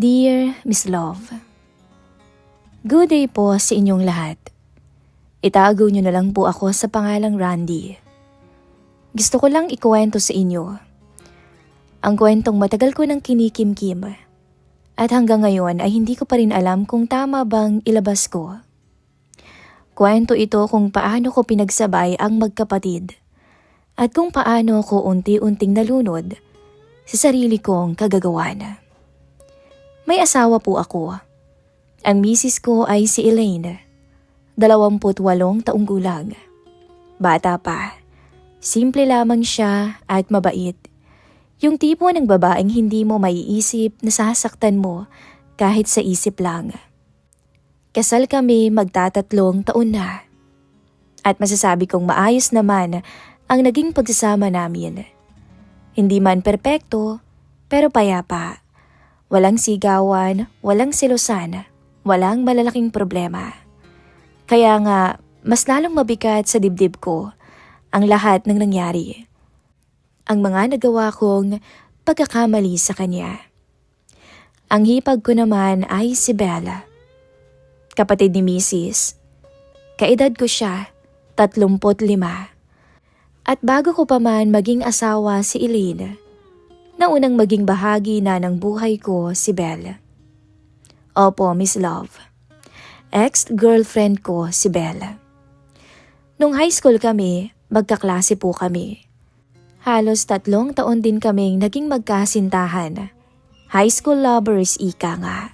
Dear Miss Love, good day po sa inyong lahat. Itago niyo na lang po ako sa pangalang Randy. Gusto ko lang ikuwento sa inyo ang kwentong matagal ko nang kinikimkim at hanggang ngayon ay hindi ko pa rin alam kung tama bang ilabas ko. Kwento ito kung paano ko pinagsabay ang magkapatid at kung paano ko unti-unting nalunod sa sarili kong kagagawan. May asawa po ako. Ang misis ko ay si Elaine, 28 taong gulang. Bata pa, simple lamang siya at mabait. Yung tipo ng babaeng hindi mo maiisip na sasaktan mo kahit sa isip lang. Kasal kami magtatatlong taon na. At masasabi kong maayos naman ang naging pagsasama namin. Hindi man perpekto, pero payapa. Walang sigawan, walang selosan, walang malalaking problema. Kaya nga, mas lalong mabigat sa dibdib ko ang lahat ng nangyari. Ang mga nagawa kong pagkakamali sa kanya. Ang hipag ko naman ay si Bella, kapatid ni Mrs. Kaedad ko siya, 35. At bago ko pa man maging asawa si Elaine, na unang maging bahagi na ng buhay ko si Belle. Opo, Miss Love. Ex-girlfriend ko si Belle. Nung high school kami, magkaklase po kami. Halos 3 taon din kaming naging magkasintahan. High school lovers ika nga.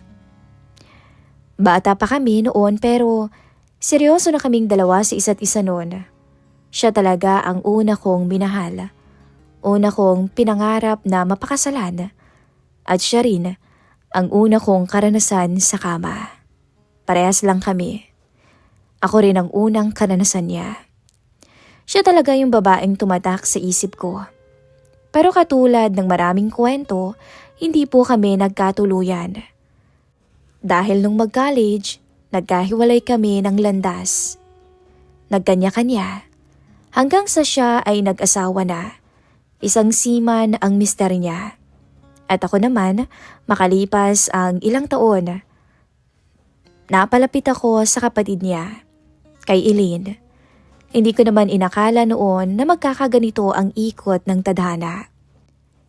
Bata pa kami noon pero seryoso na kaming dalawa sa isa't isa noon. Siya talaga ang una kong minahal. Una kong pinangarap na mapakasalan at siya rin ang una kong karanasan sa kama. Parehas lang kami. Ako rin ang unang karanasan niya. Siya talaga yung babaeng tumatak sa isip ko. Pero katulad ng maraming kwento, hindi po kami nagkatuluyan. Dahil nung mag-college, nagkahiwalay kami ng landas. Nagkanya-kanya hanggang sa siya ay nag-asawa na. Isang seaman ang mister niya. At ako naman, makalipas ang ilang taon, napalapit ako sa kapatid niya, kay Elaine. Hindi ko naman inakala noon na magkakaganito ang ikot ng tadhana.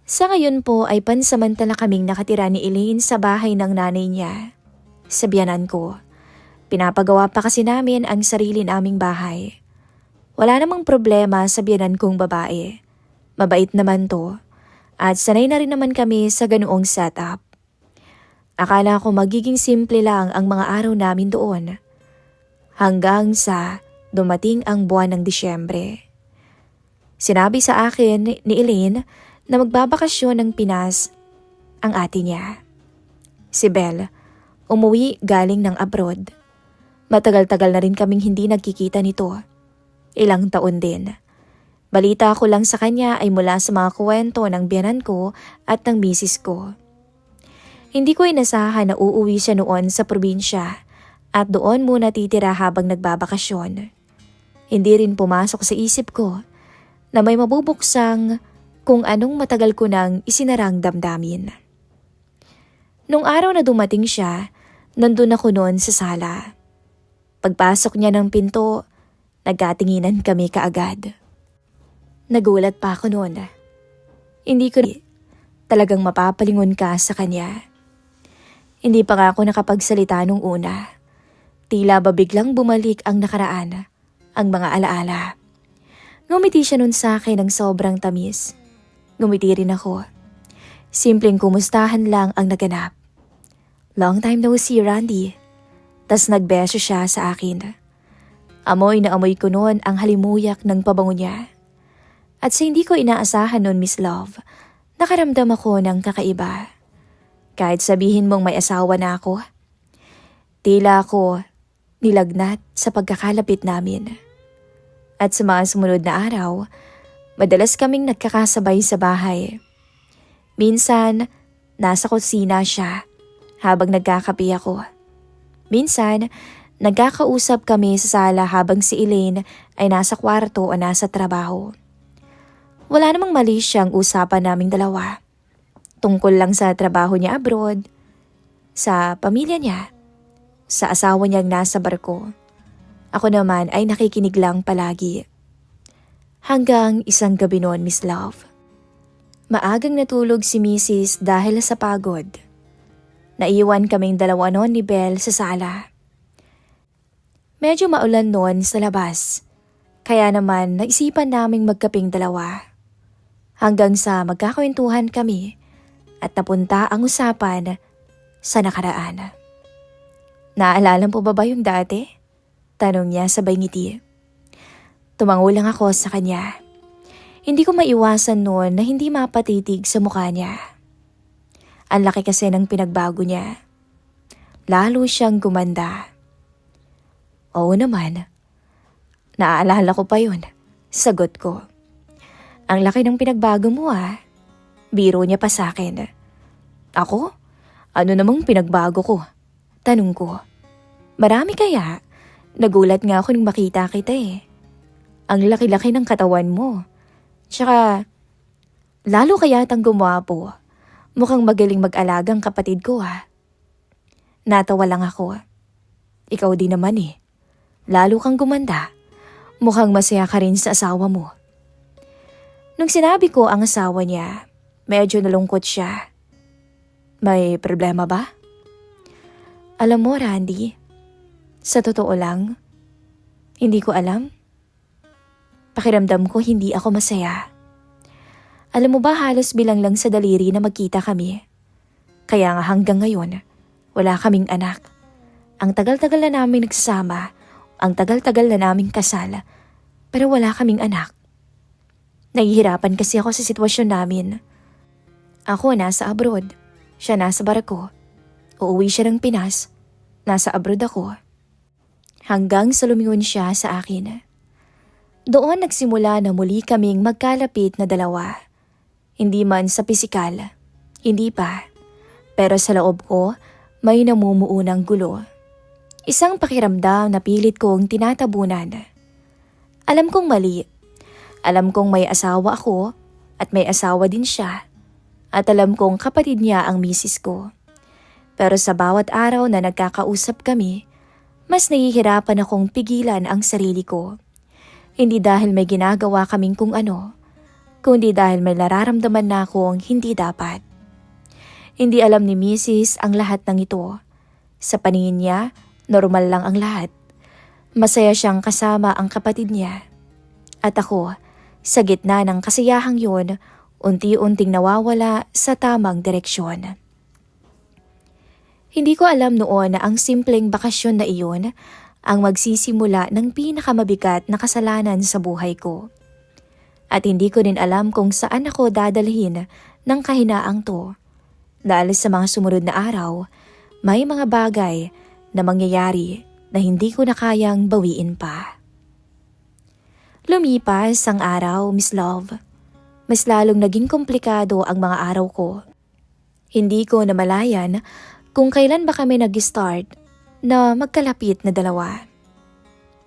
Sa ngayon po ay pansamantala kaming nakatira ni Elaine sa bahay ng nanay niya, sa biyanan ko. Pinapagawa pa kasi namin ang sarili naming bahay. Wala namang problema sa biyanan kong babae. Mabait naman to at sanay na rin naman kami sa ganoong setup. Akala ko magiging simple lang ang mga araw namin doon. Hanggang sa dumating ang buwan ng Disyembre. Sinabi sa akin ni Elaine na magbabakasyon ng Pinas ang ate niya. Si Belle, umuwi galing ng abroad. Matagal-tagal na rin kaming hindi nagkikita nito. Ilang taon din. Balita ko lang sa kanya ay mula sa mga kwento ng biyanan ko at ng misis ko. Hindi ko inasahan na uuwi siya noon sa probinsya at doon muna titira habang nagbabakasyon. Hindi rin pumasok sa isip ko na may mabubuksang kung anong matagal ko nang isinarang damdamin. Nung araw na dumating siya, nandun ako noon sa sala. Pagpasok niya ng pinto, nagkatinginan kami kaagad. Nagulat pa ako noon. Hindi ko talagang mapapalingon ka sa kanya. Hindi pa nga ako nakapagsalita nung una. Tila ba biglang bumalik ang nakaraan, ang mga alaala. Ngumiti siya nun sa akin ng sobrang tamis. Ngumiti rin ako. Simpleng kumustahan lang ang naganap. Long time no see, Randy. Tas nagbeso siya sa akin. Amoy na amoy ko noon ang halimuyak ng pabango niya. At sa hindi ko inaasahan nun, Miss Love, nakaramdam ako ng kakaiba. Kahit sabihin mong may asawa na ako, tila ako nilagnat sa pagkakalapit namin. At sa mga sumunod na araw, madalas kaming nagkakasabay sa bahay. Minsan, nasa kusina siya habang nagkakape ako. Minsan, nagkakausap kami sa sala habang si Elaine ay nasa kwarto o nasa trabaho. Wala namang mali siyang usapan naming dalawa. Tungkol lang sa trabaho niya abroad, sa pamilya niya, sa asawa niyang nasa barko. Ako naman ay nakikinig lang palagi. Hanggang isang gabi noon, Miss Love. Maagang natulog si Mrs. dahil sa pagod. Naiwan kaming dalawa noon ni Belle sa sala. Medyo maulan noon sa labas, kaya naman naisipan naming magkaping dalawa. Hanggang sa magkakwentuhan kami at napunta ang usapan sa nakaraan. Naalala po ba yung dati? Tanong niya sabay ngiti. Tumango lang ako sa kanya. Hindi ko maiwasan noon na hindi mapatitig sa mukha niya. Ang laki kasi ng pinagbago niya. Lalo siyang gumanda. Oo naman. Naaalala ko pa yun. Sagot ko. Ang laki ng pinagbago mo ah. Biro niya pa sa akin. Ako? Ano namang pinagbago ko? Tanong ko. Marami kaya? Nagulat nga ako nung makita kita eh. Ang laki-laki ng katawan mo. Tsaka, lalo kaya tang gumwapo. Mukhang magaling mag-alagang kapatid ko ha. Natawa lang ako. Ikaw din naman eh. Lalo kang gumanda. Mukhang masaya ka rin sa asawa mo. Nung sinabi ko ang asawa niya, medyo nalungkot siya. May problema ba? Alam mo, Randy, sa totoo lang, hindi ko alam. Pakiramdam ko hindi ako masaya. Alam mo ba halos bilang lang sa daliri na magkita kami. Kaya nga hanggang ngayon, wala kaming anak. Ang tagal-tagal na namin nagsasama, ang tagal-tagal na naming kasal, pero wala kaming anak. Nahihirapan kasi ako sa sitwasyon namin. Ako nasa abroad, siya nasa barko. Uuwi siya ng Pinas, nasa abroad ako. Hanggang sa lumingon siya sa akin. Doon nagsimula na muli kaming magkalapit na dalawa. Hindi man sa pisikal, hindi pa. Pero sa loob ko, may namumuunang gulo. Isang pakiramdam na pilit kong tinatabunan. Alam kong mali. Alam kong may asawa ako at may asawa din siya. At alam kong kapatid niya ang misis ko. Pero sa bawat araw na nagkakausap kami, mas nahihirapan akong pigilan ang sarili ko. Hindi dahil may ginagawa kaming kung ano, kundi dahil may nararamdaman na akong hindi dapat. Hindi alam ni Mrs. ang lahat ng ito. Sa paningin niya, normal lang ang lahat. Masaya siyang kasama ang kapatid niya. At ako, sa gitna ng kasiyahang yun, unti-unting nawawala sa tamang direksyon. Hindi ko alam noon na ang simpleng bakasyon na iyon ang magsisimula ng pinakamabigat na kasalanan sa buhay ko. At hindi ko din alam kung saan ako dadalhin ng kahinaang to. Dahil sa mga sumunod na araw, may mga bagay na mangyayari na hindi ko na kayang bawiin pa. Lumipas ang araw, Miss Love. Mas lalong naging komplikado ang mga araw ko. Hindi ko namalayan kung kailan ba kami nag-start na magkalapit na dalawa.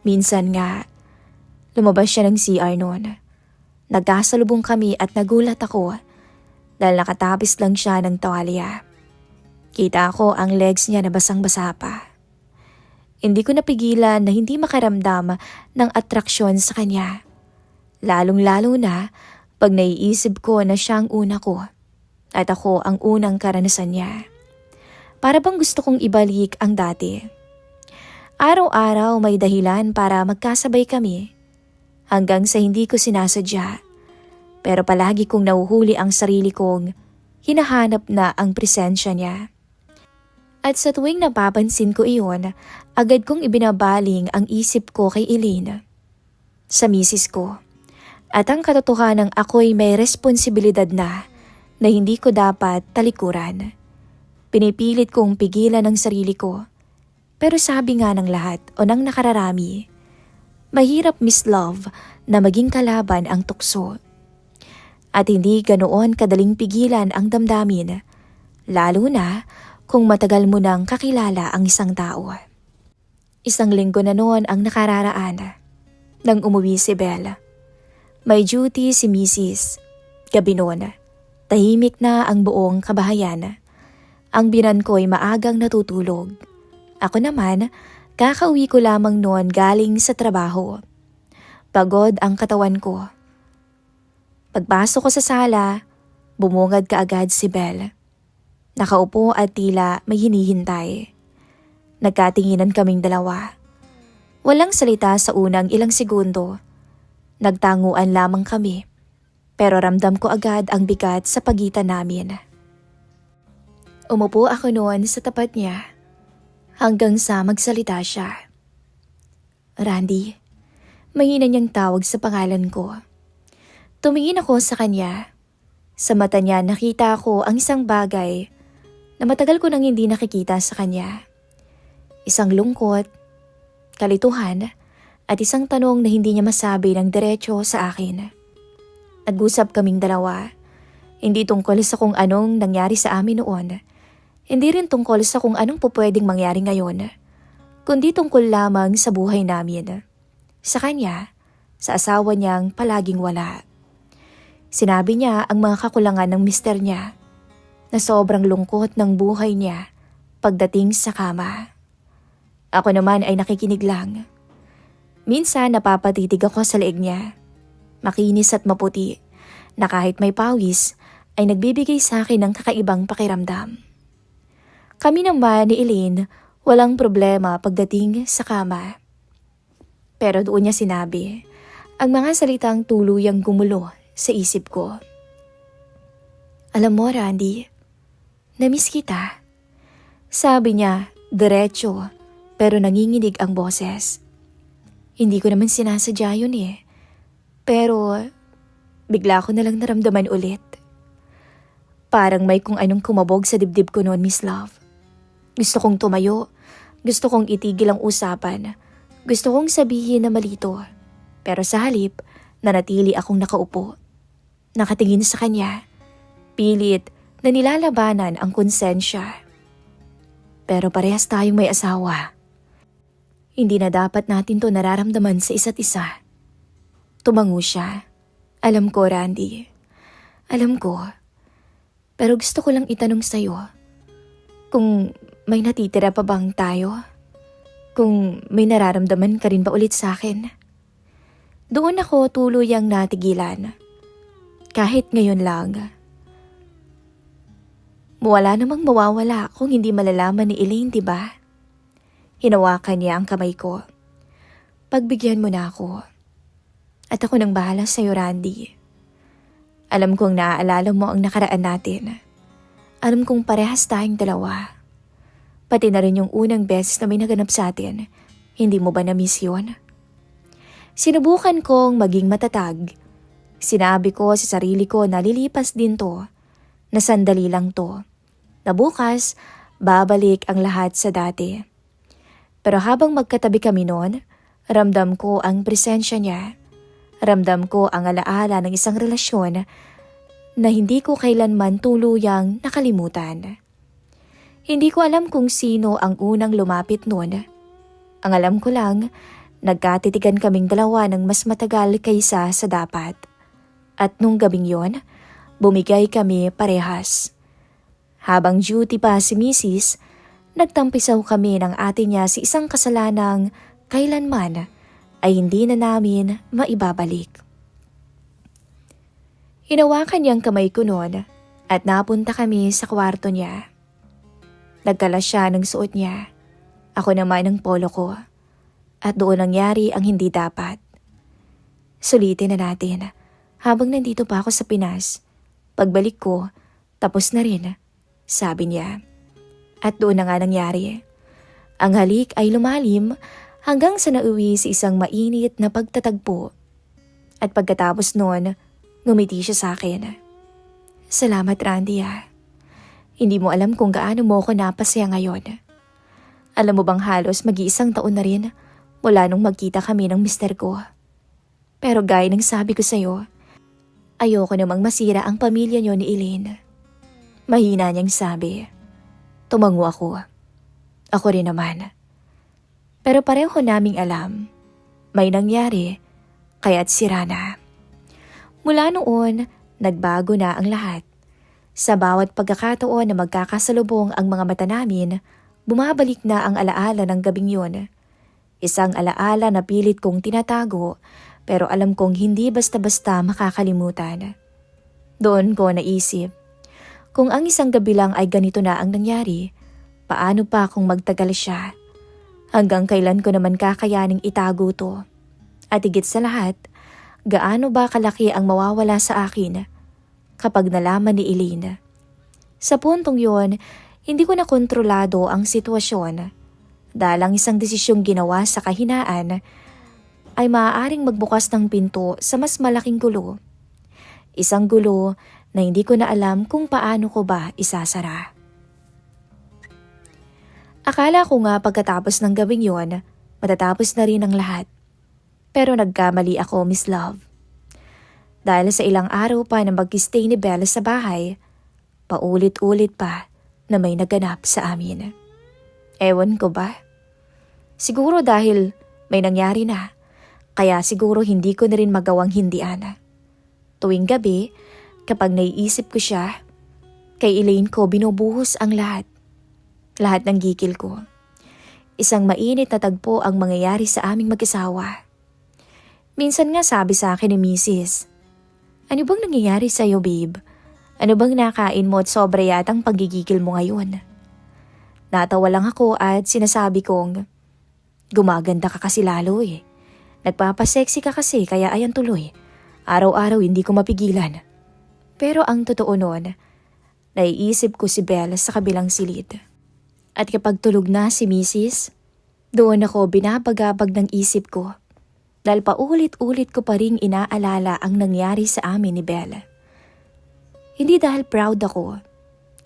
Minsan nga, lumabas siya ng CR noon. Nagkasalubong kami at nagulat ako dahil nakatapis lang siya ng tuwalya. Kita ko ang legs niya na basang-basa pa. Hindi ko napigilan na hindi makaramdam ng atraksyon sa kanya. Lalong-lalo na pag naiisip ko na siya ang una ko at ako ang unang karanasan niya. Para bang gusto kong ibalik ang dati. Araw-araw may dahilan para magkasabay kami. Hanggang sa hindi ko sinasadya. Pero palagi kong nahuhuli ang sarili kong hinahanap na ang presensya niya. At sa tuwing napapansin ko iyon, agad kong ibinabaling ang isip ko kay Elaine. Sa misis ko. At ang katotohanang ako'y may responsibilidad na hindi ko dapat talikuran. Pinipilit kong pigilan ang sarili ko. Pero sabi nga ng lahat o ng nakararami, mahirap, Miss Love, na maging kalaban ang tukso. At hindi ganoon kadaling pigilan ang damdamin, lalo na kung matagal mo nang kakilala ang isang tao. Isang linggo na noon ang nakararaan nang umuwi si Belle. May duty si Mrs. Gabi noon, tahimik na ang buong kabahayan. Ang binan ko'y maagang natutulog. Ako naman, kakauwi ko lamang noon galing sa trabaho. Pagod ang katawan ko. Pagpasok ko sa sala, bumungad kaagad si Belle. Nakaupo at tila may hinihintay. Nagkatinginan kaming dalawa. Walang salita sa unang ilang segundo. Nagtanguan lamang kami. Pero ramdam ko agad ang bigat sa pagitan namin. Umupo ako noon sa tapat niya hanggang sa magsalita siya. Randy, mahina niyang tawag sa pangalan ko. Tumingin ako sa kanya. Sa mata niya nakita ko ang isang bagay na matagal ko nang hindi nakikita sa kanya. Isang lungkot, kalituhan at isang tanong na hindi niya masabi ng diretso sa akin. Nag-usap kaming dalawa. Hindi tungkol sa kung anong nangyari sa amin noon. Hindi rin tungkol sa kung anong pupwedeng mangyari ngayon. Kundi tungkol lamang sa buhay namin. Sa kanya, sa asawa niyang palaging wala. Sinabi niya ang mga kakulangan ng mister niya na sobrang lungkot ng buhay niya pagdating sa kama. Ako naman ay nakikinig lang. Minsan napapatitig ako sa leeg niya. Makinis at maputi na kahit may pawis ay nagbibigay sa akin ng kakaibang pakiramdam. Kami naman ni Elaine walang problema pagdating sa kama. Pero doon niya sinabi ang mga salitang tuluyang gumulo sa isip ko. Alam mo, Randy, namiss kita. Sabi niya, diretso, pero nanginginig ang boses. Hindi ko naman sinasadya yun eh. Pero bigla ko nalang naramdaman ulit. Parang may kung anong kumabog sa dibdib ko noon, Miss Love. Gusto kong tumayo. Gusto kong itigil ang usapan. Gusto kong sabihin na malito. Pero sa halip, nanatili akong nakaupo. Nakatingin sa kanya. Pilit na nilalabanan ang konsensya. Pero parehas tayong may asawa. Hindi na dapat natin to nararamdaman sa isa't isa. Tumango siya. Alam ko, Randy. Alam ko. Pero gusto ko lang itanong sa'yo. Kung may natitira pa bang tayo? Kung may nararamdaman ka rin ba ulit sa akin? Doon ako tuluyang natigilan. Kahit ngayon lang. Wala namang mawawala kung hindi malalaman ni Elaine, diba? Hinawakan niya ang kamay ko. Pagbigyan mo na ako. At ako nang bahala sa'yo, Randy. Alam kong naaalala mo ang nakaraan natin. Alam kong parehas tayong dalawa. Pati na rin yung unang beses na may naganap sa atin. Hindi mo ba na-miss yun? Sinubukan kong maging matatag. Sinabi ko sa sarili ko na lilipas din to. Na sandali lang to. Na bukas, babalik ang lahat sa dati. Pero habang magkatabi kami noon, ramdam ko ang presensya niya. Ramdam ko ang alaala ng isang relasyon na hindi ko kailanman tuluyang nakalimutan. Hindi ko alam kung sino ang unang lumapit noon. Ang alam ko lang, nagkatitigan kaming dalawa ng mas matagal kaysa sa dapat. At nung gabing yon, bumigay kami parehas. Habang duty pa si Mrs., nagtampisaw kami ng ate niya sa isang kasalanang kailanman ay hindi na namin maibabalik. Hinawakan niyang kamay ko noon at napunta kami sa kwarto niya. Nagkala siya ng suot niya. Ako naman ng polo ko. At doon nangyari ang hindi dapat. Sulitin na natin. Habang nandito pa ako sa Pinas. Pagbalik ko, tapos na rin, sabi niya. At doon na nga nangyari. Ang halik ay lumalim hanggang sa nauwi sa isang mainit na pagtatagpo. At pagkatapos noon, ngumiti siya sa akin. Salamat, Randy. Hindi mo alam kung gaano mo ako napasaya ngayon. Alam mo bang halos mag-iisang taon na rin mula nung magkita kami ng mister ko. Pero gaya ng sabi ko sa'yo, ayoko namang masira ang pamilya niyo ni Elaine. Mahina niyang sabi. Tumango ako. Ako rin naman. Pero pareho naming alam. May nangyari, kaya't sira na. Mula noon, nagbago na ang lahat. Sa bawat pagkakataon na magkakasalubong ang mga mata namin, bumabalik na ang alaala ng gabing yun. Isang alaala na pilit kong tinatago pero alam kong hindi basta-basta makakalimutan. Doon ko naisip, kung ang isang gabi lang ay ganito na ang nangyari, paano pa kung magtagal siya? Hanggang kailan ko naman kakayaning itago to? At higit sa lahat, gaano ba kalaki ang mawawala sa akin kapag nalaman ni Eileen? Sa puntong yon, hindi ko na kontrolado ang sitwasyon dahil ang isang desisyong ginawa sa kahinaan ay maaaring magbukas ng pinto sa mas malaking gulo. Isang gulo na hindi ko na alam kung paano ko ba isasara. Akala ko nga pagkatapos ng gabing yon, matatapos na rin ang lahat. Pero nagkamali ako, Miss Love. Dahil sa ilang araw pa na mag-stay ni Bella sa bahay, paulit-ulit pa na may naganap sa amin. Ewan ko ba? Siguro dahil may nangyari na, kaya siguro hindi ko na rin magawang hindian. Tuwing gabi, kapag naiisip ko siya, kay Elaine ko binubuhos ang lahat. Lahat ng gigil ko. Isang mainit na tagpo ang mangyayari sa aming mag-asawa. Minsan nga sabi sa akin ni Mrs., "Ano bang nangyayari sa'yo, babe? Ano bang nakain mo at sobra yatang pagigigil mo ngayon?" Natawa lang ako at sinasabi kong, "Gumaganda ka kasi lalo eh. Nagpapasexy ka kasi kaya ayan tuloy. Araw-araw hindi ko mapigilan." Pero ang totoo nun, naiisip ko si Bella sa kabilang silid. At kapag tulog na si Mrs., doon ako binabagabag ng isip ko dahil paulit-ulit ko pa ring inaalala ang nangyari sa amin ni Bella. Hindi dahil proud ako,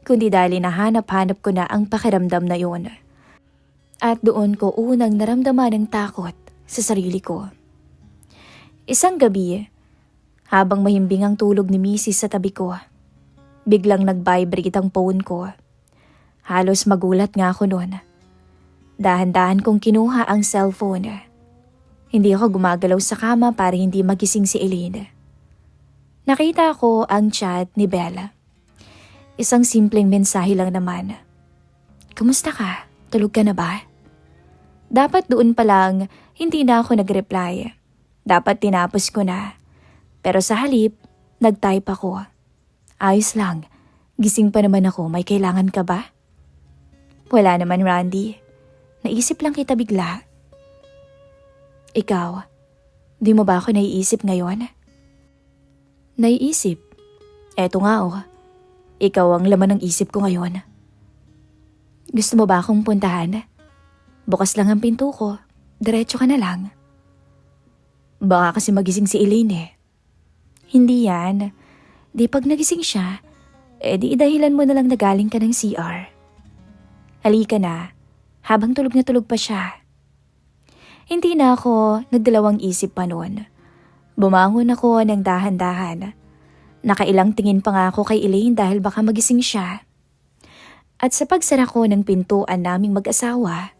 kundi dahil hinahanap-hanap ko na ang pakiramdam na yon. At doon ko unang naramdaman ng takot sa sarili ko. Isang gabi, habang mahimbing ang tulog ni Mrs. sa tabi ko, biglang nag-vibrate ang phone ko. Halos magulat nga ako noon. Dahan-dahan kong kinuha ang cellphone. Hindi ako gumagalaw sa kama para hindi magising si Eileen. Nakita ko ang chat ni Bella. Isang simpleng mensahe lang naman. "Kumusta ka? Tulog ka na ba?" Dapat doon pa lang hindi na ako nag-reply. Dapat tinapos ko na. Pero sa halip, nag-type ako. "Ayos lang. Gising pa naman ako. May kailangan ka ba?" "Wala naman, Randy. Naisip lang kita bigla." "Ikaw, di mo ba ako naiisip ngayon?" "Naiisip? Eto nga oh. Ikaw ang laman ng isip ko ngayon." "Gusto mo ba akong puntahan? Bukas lang ang pinto ko. Diretso ka na lang." "Baka kasi magising si Elaine eh." "Hindi yan. Di pag nagising siya, di idahilan mo na lang na galing ka ng CR. Halika na, habang tulog na tulog pa siya." Hindi na ako nagdalawang isip pa noon. Bumangon ako ng dahan-dahan. Nakailang tingin pa nga ako kay Elaine dahil baka magising siya. At sa pagsara ko ng pintuan naming mag-asawa,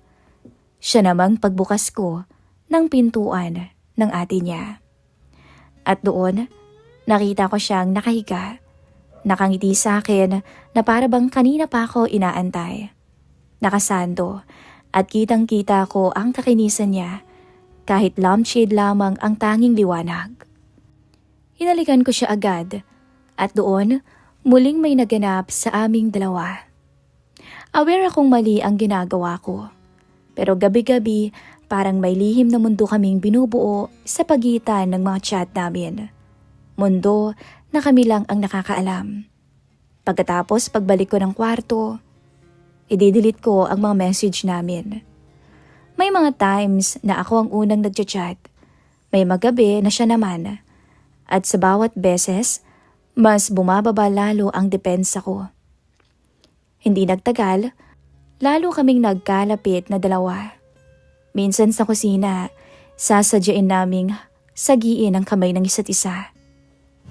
siya namang pagbukas ko ng pintuan ng ate niya. At doon, nakita ko siyang nakahiga. Nakangiti sa akin na para bang kanina pa ako inaantay. Nakasando at kitang-kita ko ang kakinisan niya kahit lampshade lamang ang tanging liwanag. Hinalikan ko siya agad at doon muling may naganap sa aming dalawa. Aware akong mali ang ginagawa ko, pero gabi-gabi parang may lihim na mundo kaming binubuo sa pagitan ng mga chat namin. Mundo na kami lang ang nakakaalam. Pagkatapos pagbalik ko ng kwarto, i-delete ko ang mga message namin. May mga times na ako ang unang nagchat-chat. May magabi na siya naman. At sa bawat beses, mas bumababa lalo ang depensa ko. Hindi nagtagal, lalo kaming nagkalapit na dalawa. Minsan sa kusina, sasadyain naming sagiin ang kamay ng isa't isa.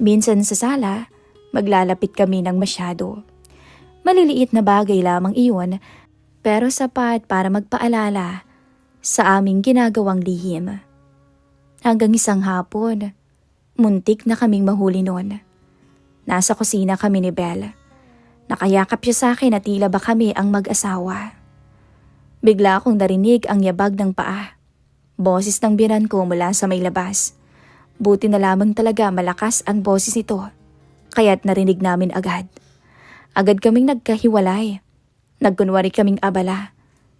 Minsan sa sala, maglalapit kami ng masyado. Maliliit na bagay lamang iyon, pero sapat para magpaalala sa aming ginagawang lihim. Hanggang isang hapon, muntik na kaming mahuli noon. Nasa kusina kami ni Belle. Nakayakap siya sa akin at tila ba kami ang mag-asawa. Bigla akong narinig ang yabag ng paa. Boses ng biyenan ko mula sa may labas. Buti na lamang talaga malakas ang boses nito, kaya't narinig namin agad. Agad kaming nagkahiwalay. Nagkunwari kaming abala.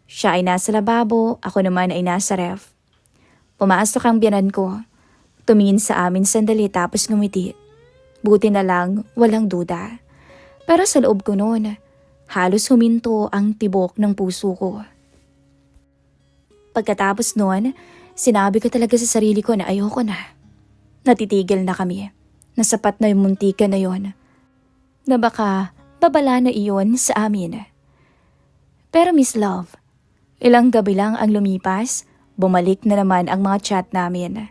Siya ay nasa lababo, ako naman ay nasa ref. Pumasok ang biyenan ko. Tumingin sa amin sandali tapos ngumiti. Buti na lang walang duda. Pero sa loob ko noon, halos huminto ang tibok ng puso ko. Pagkatapos noon, sinabi ko talaga sa sarili ko na ayoko na. Natitigil na kami. Nasapat na yung muntikan na yon. Na baka babala na iyon sa amin. Pero Miss Love, ilang gabi lang ang lumipas, bumalik na naman ang mga chat namin.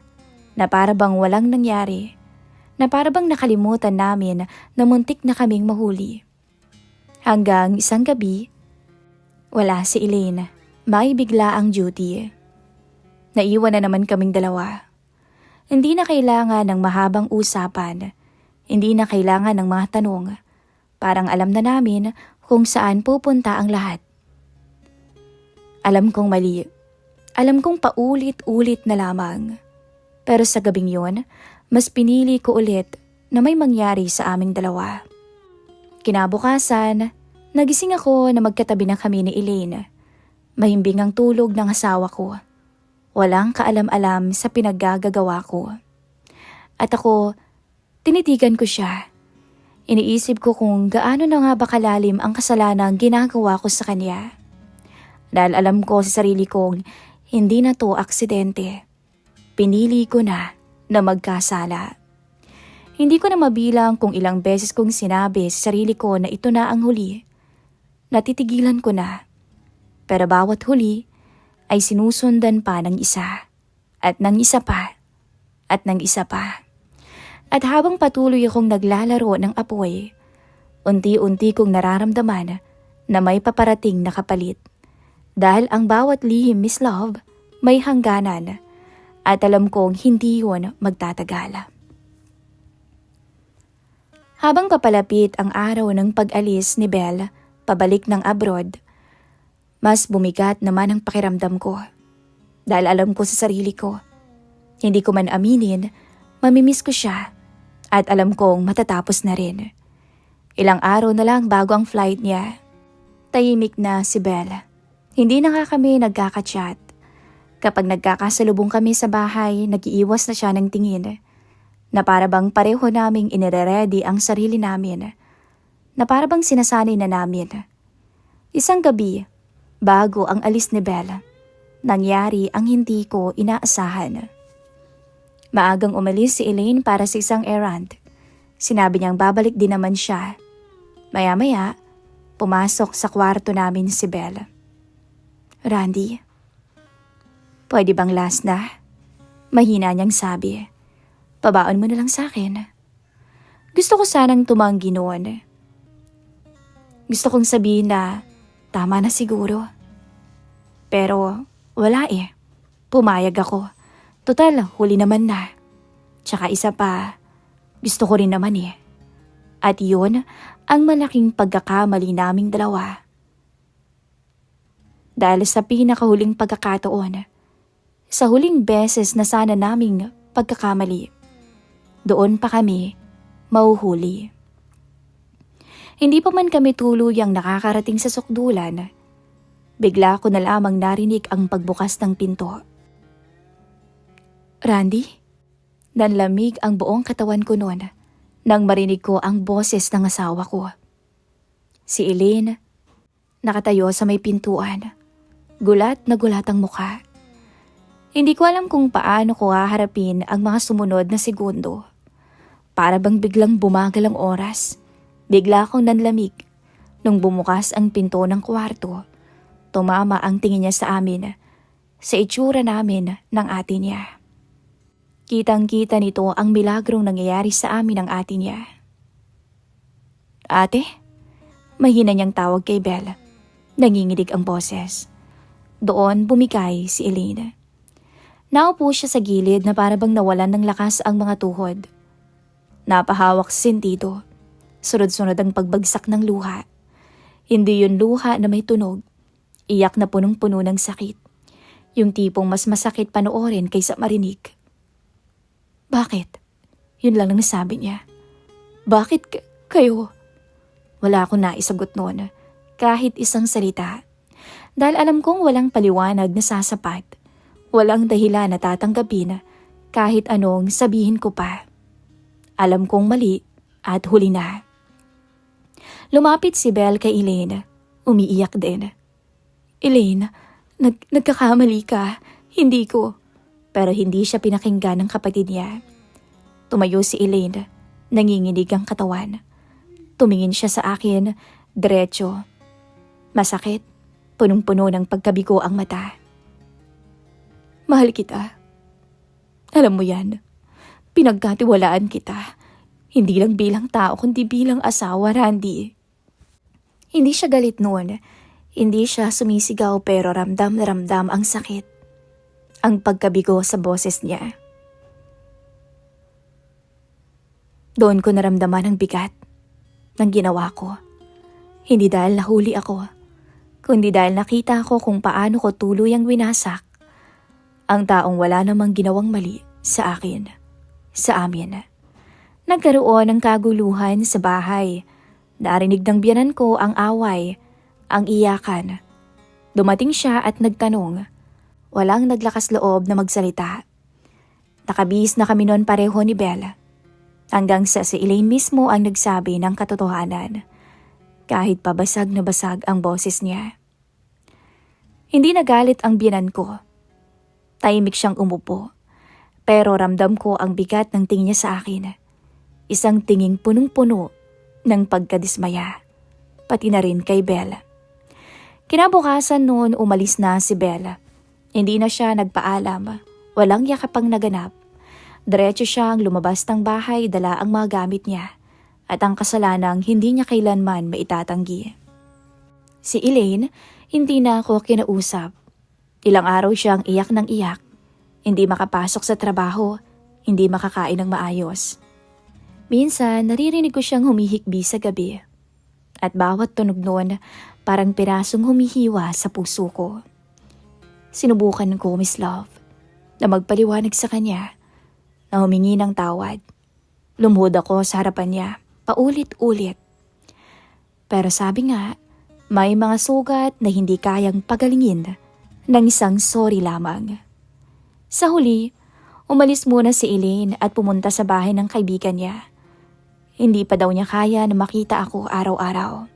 Na para bang walang nangyari. Na para bang nakalimutan namin na muntik na kaming mahuli. Hanggang isang gabi, wala si Elaine. May bigla ang duty. Naiwan na naman kaming dalawa. Hindi na kailangan ng mahabang usapan. Hindi na kailangan ng mga tanong. Parang alam na namin kung saan pupunta ang lahat. Alam kong mali. Alam kong paulit-ulit na lamang. Pero sa gabing yon, mas pinili ko ulit na may mangyari sa aming dalawa. Kinabukasan, nagising ako na magkatabi na kami ni Elaine. Mahimbing ang tulog ng asawa ko. Walang kaalam-alam sa pinaggagawa ko. At ako, tinitigan ko siya. Iniisip ko kung gaano na nga ba kalalim ang kasalanang ginagawa ko sa kanya. Dahil alam ko sa sarili kong hindi na to aksidente. Pinili ko na magkasala. Hindi ko na mabilang kung ilang beses kong sinabi sa sarili ko na ito na ang huli. Natitigilan ko na. Pero bawat huli ay sinusundan pa ng isa. At ng isa pa. At ng isa pa. At habang patuloy akong naglalaro ng apoy, unti-unti kong nararamdaman na may paparating na kapalit. Dahil ang bawat lihim, Miss Love, may hangganan. At alam kong hindi yun magtatagal. Habang papalapit ang araw ng pag-alis ni Belle, pabalik ng abroad, mas bumigat naman ang pakiramdam ko. Dahil alam ko sa sarili ko, hindi ko man aminin, mamimiss ko siya. At alam kong matatapos na rin. Ilang araw na lang bago ang flight niya. Tahimik na si Belle. Hindi na nga kami nagkaka-chat. Kapag nagkakasalubong kami sa bahay, nag-iiwas na siya ng tingin. Na para bang pareho naming inire-ready ang sarili namin. Na para bang sinasanay na namin. Isang gabi, bago ang alis ni Belle, nangyari ang hindi ko inaasahan. Maagang umalis si Elaine para sa isang errand. Sinabi niyang babalik din naman siya. Maya-maya, pumasok sa kwarto namin si Belle. Randy, pwede bang last na? Mahina niyang sabi. Pabaon mo na lang sa akin. Gusto ko sanang tumanggi noon. Gusto kong sabihin na tama na siguro. Pero wala eh. Pumayag ako. Total, huli naman na. Tsaka isa pa, gusto ko rin naman eh. At yun ang malaking pagkakamali naming dalawa. Dahil sa pinakahuling pagkakataon, sa huling beses na sana naming pagkakamali, doon pa kami mauhuli. Hindi pa man kami tuluyang nakakarating sa sukdulan, bigla ko na lamang narinig ang pagbukas ng pinto. Randy? Nanlamig ang buong katawan ko noon nang marinig ko ang boses ng asawa ko. Si Elaine, nakatayo sa may pintuan. Gulat na gulat ang mukha. Hindi ko alam kung paano ko haharapin ang mga sumunod na segundo. Para bang biglang bumagal ang oras. Bigla akong nanlamig. Nung bumukas ang pinto ng kwarto, tumama ang tingin niya sa amin, sa itsura namin ng ate niya. Kitang-kita nito ang milagrong nangyayari sa amin ng ate niya. Ate? Mahina niyang tawag kay Belle. Nanginginig ang boses. Doon bumigay si Elaine. Naupo siya sa gilid na para bang nawalan ng lakas ang mga tuhod. Napahawak sa sentido. Sunod-sunod ang pagbagsak ng luha. Hindi yun luha na may tunog. Iyak na punong-puno ng sakit. Yung tipong mas masakit panoorin kaysa marinig. Bakit? Yun lang ang nasabi niya. Bakit kayo? Wala akong naisagot noon, kahit isang salita. Dahil alam kong walang paliwanag na sasapat. Walang dahilan na tatanggapin kahit anong sabihin ko pa. Alam kong mali at huli na. Lumapit si Belle kay Elaine. Umiiyak din. Elaine, nagkakamali ka. Hindi ko. Pero hindi siya pinakinggan ng kapatid niya. Tumayo si Elaine. Nanginginig ang katawan. Tumingin siya sa akin, diretso. Masakit. Punong-puno ng pagkabigo ang mata. Mahal kita. Alam mo yan. Pinagkatiwalaan kita. Hindi lang bilang tao kundi bilang asawa, Randy. Hindi siya galit noon. Hindi siya sumisigaw pero ramdam na ramdam ang sakit. Ang pagkabigo sa boses niya. Doon ko naramdaman ang bigat ng ginawa ko. Hindi dahil nahuli ako, kundi dahil nakita ko kung paano ko tuluyang winasak ang taong wala namang ginawang mali sa akin, sa amin. Nagkaroon ng kaguluhan sa bahay. Narinig ng biyanan ko ang away, ang iyakan. Dumating siya at nagtanong. Walang naglakas loob na magsalita. Nakabihis na kami noon pareho ni Belle. Hanggang sa si Elaine mismo ang nagsabi ng katotohanan. Kahit pa basag na basag ang boses niya. Hindi nagalit ang biyanan ko. Tahimik siyang umupo. Pero ramdam ko ang bigat ng tingin niya sa akin. Isang tinging punong-puno ng pagkadismaya. Pati na rin kay Belle. Kinabukasan noon umalis na si Belle. Hindi na siya nagpaalam. Walang yakapang naganap. Diretso siyang lumabas ng bahay, dala ang mga gamit niya. At ang kasalanang hindi niya kailanman maitatanggi. Si Elaine, hindi na ako kinausap. Ilang araw siyang iyak ng iyak. Hindi makapasok sa trabaho, hindi makakain ng maayos. Minsan, naririnig ko siyang humihikbi sa gabi. At bawat tunog noon, parang pirasong humihiwa sa puso ko. Sinubukan ko, Miss Love, na magpaliwanag sa kanya, na humingi ng tawad. Lumuhod ako sa harapan niya, paulit-ulit. Pero sabi nga, may mga sugat na hindi kayang pagalingin ng isang sorry lamang. Sa huli, umalis muna si Elaine at pumunta sa bahay ng kaibigan niya. Hindi pa daw niya kaya na makita ako araw-araw,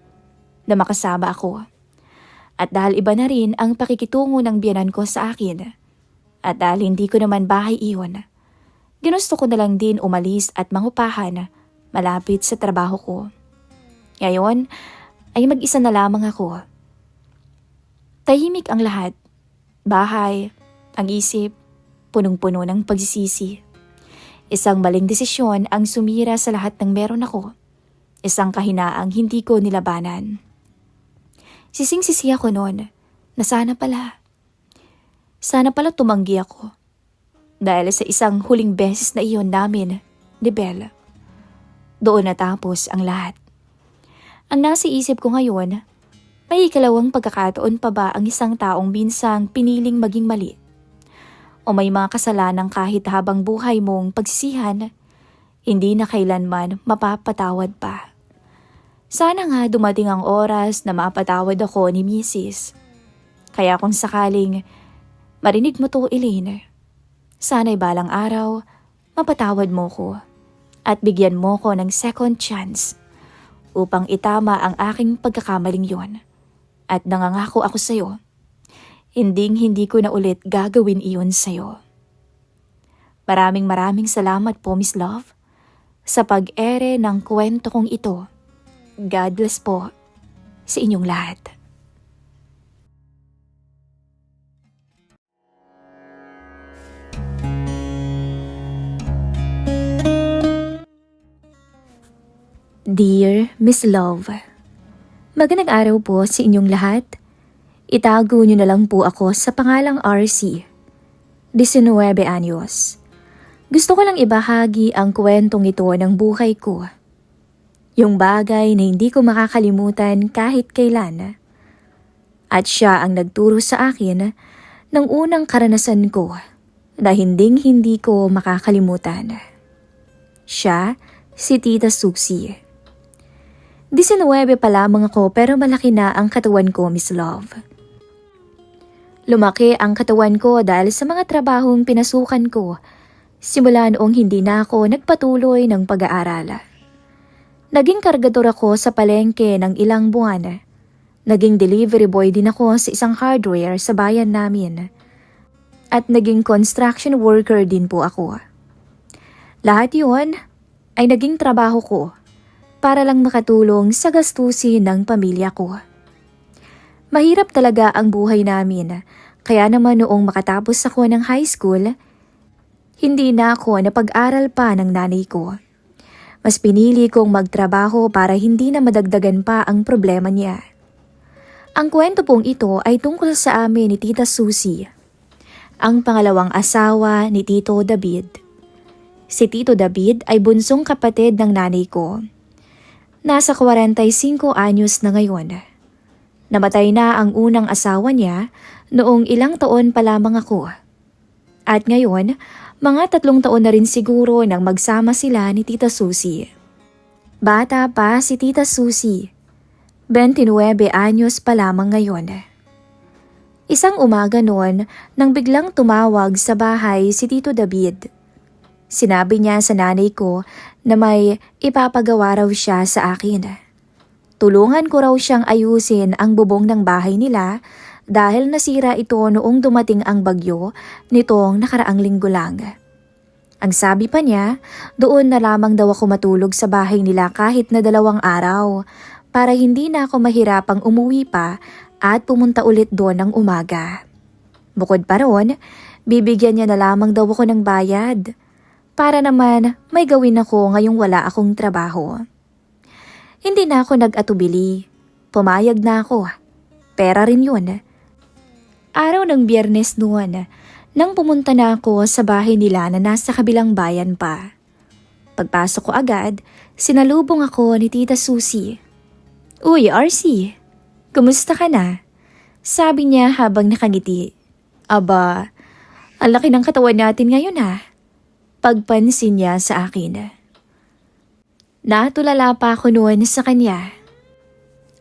na makasama ako. At dahil iba na rin ang pakikitungo ng biyanan ko sa akin, at dahil hindi ko naman bahay iyon, ginusto ko na lang din umalis at mangupahan malapit sa trabaho ko. Ngayon ay mag-isa na lamang ako. Tahimik ang lahat. Bahay, ang isip, punong-puno ng pagsisisi. Isang maling desisyon ang sumira sa lahat ng meron ako. Isang kahinaang hindi ko nilabanan. Sising-sisi ako noon na sana pala tumanggi ako. Dahil sa isang huling beses na iyon namin ni Belle. Doon natapos ang lahat. Ang nasa isip ko ngayon, may ikalawang pagkakataon pa ba ang isang taong minsang piniling maging mali? O may mga kasalanang kahit habang buhay mong pagsisihan, hindi na kailanman mapapatawad pa. Sana nga dumating ang oras na mapatawad ako ni Mrs. Kaya kung sakaling marinig mo to, Elaine, sana'y balang araw mapatawad mo ko at bigyan mo ko ng second chance upang itama ang aking pagkakamaling yon. At nangangako ako sa'yo, hindi ko na ulit gagawin iyon sa'yo. Maraming salamat po, Miss Love, sa pag-ere ng kwento kong ito. God bless po sa inyong lahat. Dear Miss Love, magandang araw po sa inyong lahat. Itago niyo na lang po ako sa pangalang RC, 19 anyos. Gusto ko lang ibahagi ang kwentong ito ng buhay ko. Yung bagay na hindi ko makakalimutan kahit kailan. At siya ang nagturo sa akin ng unang karanasan ko na hinding-hindi ko makakalimutan. Siya, si Tita Susie. 19 pa lamang ako pero malaki na ang katawan ko, Miss Love. Lumaki ang katawan ko dahil sa mga trabahong pinasukan ko simula noong hindi na ako nagpatuloy ng pag-aaral. Naging kargador ako sa palengke ng ilang buwan. Naging delivery boy din ako sa isang hardware sa bayan namin. At naging construction worker din po ako. Lahat yun ay naging trabaho ko para lang makatulong sa gastusin ng pamilya ko. Mahirap talaga ang buhay namin, kaya naman noong makatapos ako ng high school, hindi na ako napag-aral pa ng nanay ko. Mas pinili kong magtrabaho para hindi na madagdagan pa ang problema niya. Ang kwento pong ito ay tungkol sa amin ni Tita Susie, ang pangalawang asawa ni Tito David. Si Tito David ay bunsong kapatid ng nanay ko. Nasa 45 anyos na ngayon. Namatay na ang unang asawa niya noong ilang taon pa lamang ako. At ngayon, mga 3 taon na rin siguro nang magsama sila ni Tita Susie. Bata pa si Tita Susie. 29 anyos pa lamang ngayon. Isang umaga noon nang biglang tumawag sa bahay si Tito David. Sinabi niya sa nanay ko na may ipapagawa raw siya sa akin. Tulungan ko raw siyang ayusin ang bubong ng bahay nila dahil nasira ito noong dumating ang bagyo nitong nakaraang linggo lang. Ang sabi pa niya, doon na lamang daw ako matulog sa bahay nila kahit na 2 araw para hindi na ako mahirapang umuwi pa at pumunta ulit doon ng umaga. Bukod pa roon, bibigyan niya na lamang daw ako ng bayad para naman may gawin ako ngayong wala akong trabaho. Hindi na ako nag-atubili. Pumayag na ako. Pera rin yun. Araw ng Biyernes noon, nang pumunta na ako sa bahay nila na nasa kabilang bayan pa. Pagpasok ko agad, sinalubong ako ni Tita Susie. "Uy, RC, kumusta ka na?" Sabi niya habang nakangiti. "Aba, ang laki ng katawan natin ngayon ha." Pagpansin niya sa akin. Natulala pa ako noon sa kanya.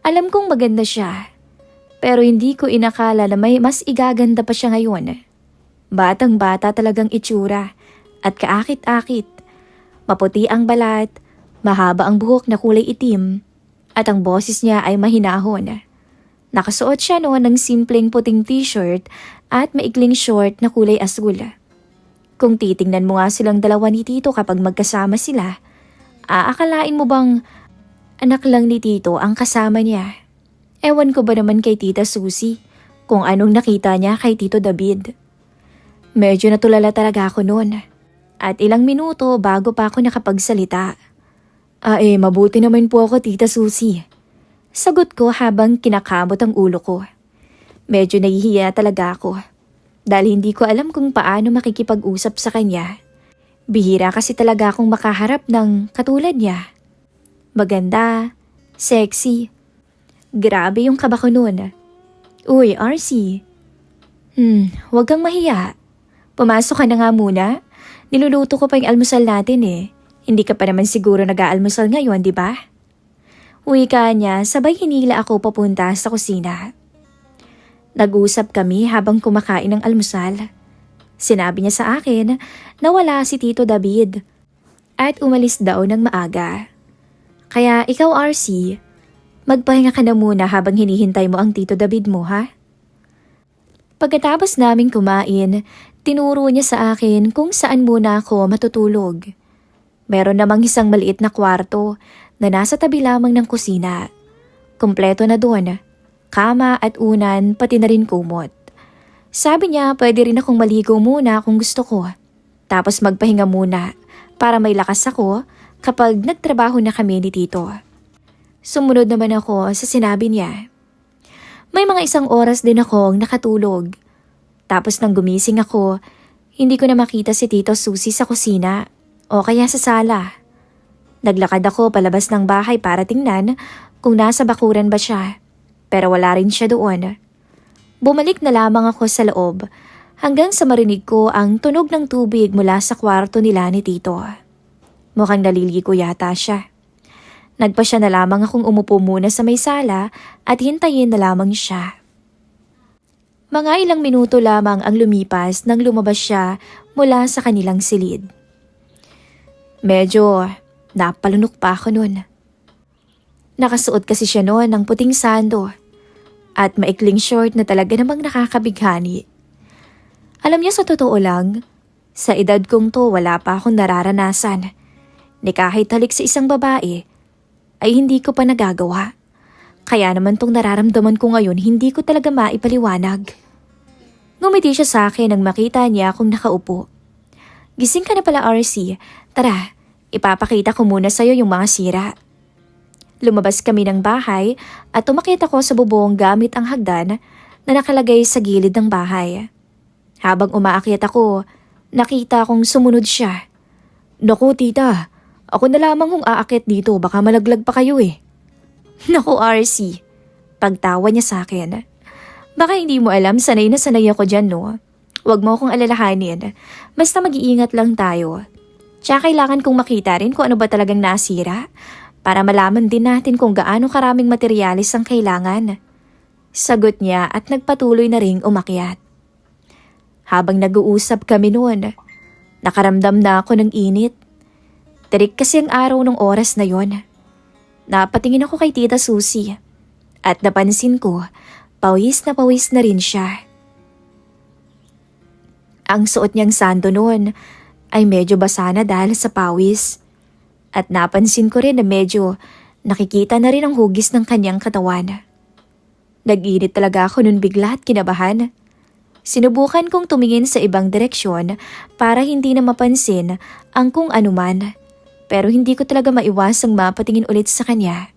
Alam kong maganda siya, pero hindi ko inakala na may mas igaganda pa siya ngayon. Batang-bata talagang itsura at kaakit-akit. Maputi ang balat, mahaba ang buhok na kulay itim, at ang boses niya ay mahinahon. Nakasuot siya noon ng simpleng puting t-shirt at maikling short na kulay asul. Kung titingnan mo nga silang dalawa ni Tito kapag magkasama sila, aakalain mo bang anak lang ni Tito ang kasama niya? Ewan ko ba naman kay Tita Susie kung anong nakita niya kay Tito David. Medyo natulala talaga ako noon at ilang minuto bago pa ako nakapagsalita. Mabuti naman po ako, Tita Susie. Sagot ko habang kinakamot ang ulo ko. Medyo nahihiya talaga ako dahil hindi ko alam kung paano makikipag-usap sa kanya. Bihira kasi talaga akong makaharap ng katulad niya. Maganda, sexy. Grabe yung kaba ko noon. "Uy, RC. Huwag kang mahiya. Pumasok ka na nga muna. Niluluto ko pa yung almusal natin eh. Hindi ka pa naman siguro nag-aalmusal ngayon, di ba?" Wika niya, sabay hinila ako papunta sa kusina. Nag-usap kami habang kumakain ng almusal. Sinabi niya sa akin na wala si Tito David at umalis daw ng maaga. Kaya ikaw, RC, magpahinga ka na muna habang hinihintay mo ang Tito David mo, ha? Pagkatapos naming kumain, tinuro niya sa akin kung saan muna ako matutulog. Meron namang isang maliit na kwarto na nasa tabi lamang ng kusina. Kompleto na doon, kama at unan pati na rin kumot. Sabi niya pwede rin akong maligo muna kung gusto ko. Tapos magpahinga muna para may lakas ako kapag nagtrabaho na kami ni Tito. Sumunod naman ako sa sinabi niya. May mga 1 oras din akong nakatulog. Tapos nang gumising ako, hindi ko na makita si Tito Susie sa kusina o kaya sa sala. Naglakad ako palabas ng bahay para tingnan kung nasa bakuran ba siya, pero wala rin siya doon. Bumalik na lamang ako sa loob hanggang sa marinig ko ang tunog ng tubig mula sa kwarto nila ni Tito. Mukhang naliligo yata siya. Nagpasya na lamang akong umupo muna sa may sala at hintayin na lamang siya. Mga ilang minuto lamang ang lumipas nang lumabas siya mula sa kanilang silid. Medyo napalunok pa ako noon. Nakasuot kasi siya noon ng puting sando at maikling short na talaga namang nakakabighani. Alam niya, sa totoo lang, sa edad kong to wala pa akong nararanasan ni kahit halik sa isang babae ay hindi ko pa nagagawa. Kaya naman tong nararamdaman ko ngayon hindi ko talaga maipaliwanag. Ngumiti siya sa akin nang makita niya akong nakaupo. Gising ka na pala, RC. Tara, ipapakita ko muna sa'yo yung mga sira. Lumabas kami ng bahay at umakyat ako sa bubong gamit ang hagdan na nakalagay sa gilid ng bahay. Habang umaakyat ako, nakita kong sumunod siya. Naku tita, ako na lamang kung aakyat dito, baka malaglag pa kayo eh. Naku RC, pagtawa niya sa akin. Baka hindi mo alam, sanay na sanay ako dyan no. Huwag mo akong alalahanin, basta mag-iingat lang tayo. Tsaka kailangan kong makita rin kung ano ba talagang nasira para malaman din natin kung gaano karaming materyales ang kailangan. Sagot niya at nagpatuloy na ring umakyat. Habang nag-uusap kami noon, nakaramdam na ako ng init. Tirik kasi ang araw ng oras na yon. Napatingin ako kay Tita Susie at napansin ko, pawis na rin siya. Ang suot niyang sando noon ay medyo basa na dahil sa pawis. At napansin ko rin na medyo nakikita na rin ang hugis ng kanyang katawan. Nag-init talaga ako nun bigla at kinabahan. Sinubukan kong tumingin sa ibang direksyon para hindi na mapansin ang kung anuman. Pero hindi ko talaga maiwasang mapatingin ulit sa kanya.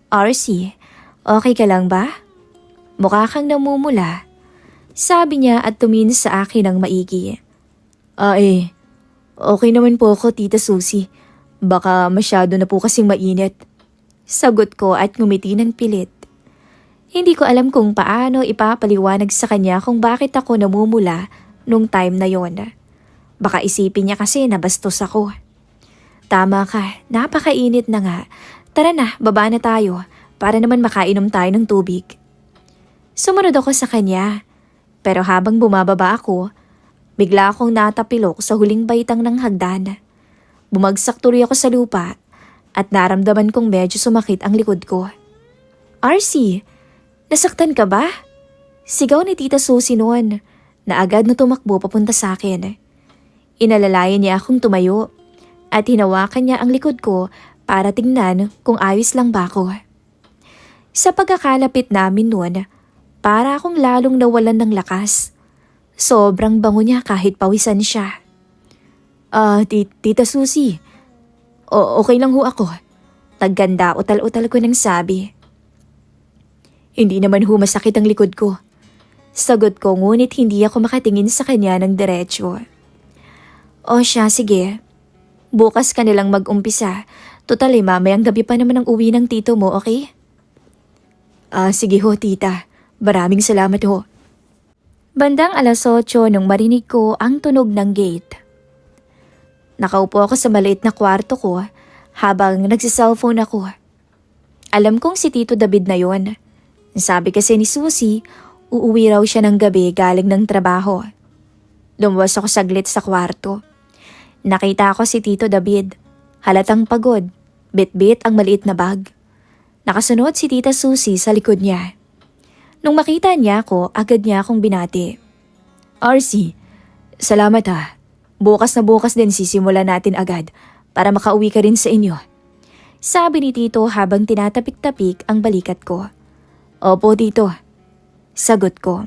RC, okay ka lang ba? Mukha kang namumula. Sabi niya at tumingin sa akin ng maigi. Okay naman po ako, Tita Susie. Baka masyado na po kasing mainit. Sagot ko at ngumiti ng pilit. Hindi ko alam kung paano ipapaliwanag sa kanya kung bakit ako namumula nung time na yon. Baka isipin niya kasi na bastos ako. Tama ka, napakainit na nga. Tara na, baba na tayo para naman makainom tayo ng tubig. Sumunod ako sa kanya, pero habang bumababa ako, bigla akong natapilok sa huling baitang ng hagdan. Bumagsak tuloy ako sa lupa at naramdaman kong medyo sumakit ang likod ko. RC, nasaktan ka ba? Sigaw ni Tita Susie noon na agad na tumakbo papunta sa akin. Inalalayan niya akong tumayo at hinawakan niya ang likod ko para tingnan kung ayos lang ba ako. Sa pagkakalapit namin noon, para akong lalong nawalan ng lakas. Sobrang bango niya kahit pawisan siya. Tita Susie, okay lang ho ako. Tagganda utal-utal ko nang sabi. Hindi naman ho masakit ang likod ko. Sagot ko ngunit hindi ako makatingin sa kanya ng diretsyo. O siya, sige. Bukas ka nilang mag-umpisa. Total mamayang gabi pa naman ang uwi ng tito mo, okay? Sige ho tita. Maraming salamat ho. Bandang 8:00 nung marinig ko ang tunog ng gate. Nakaupo ako sa maliit na kwarto ko habang nagsiselfone ako. Alam kong si Tito David na yon. Sabi kasi ni Susie, uuwi raw siya ng gabi galing ng trabaho. Lumabas ako saglit sa kwarto. Nakita ko si Tito David. Halatang pagod, bit-bit ang maliit na bag. Nakasunod si Tita Susie sa likod niya. Nung makita niya ako, agad niya akong binati. RC, salamat ha. Bukas na bukas din sisimulan natin agad para makauwi ka rin sa inyo. Sabi ni Tito habang tinatapik-tapik ang balikat ko. Opo Tito. Sagot ko.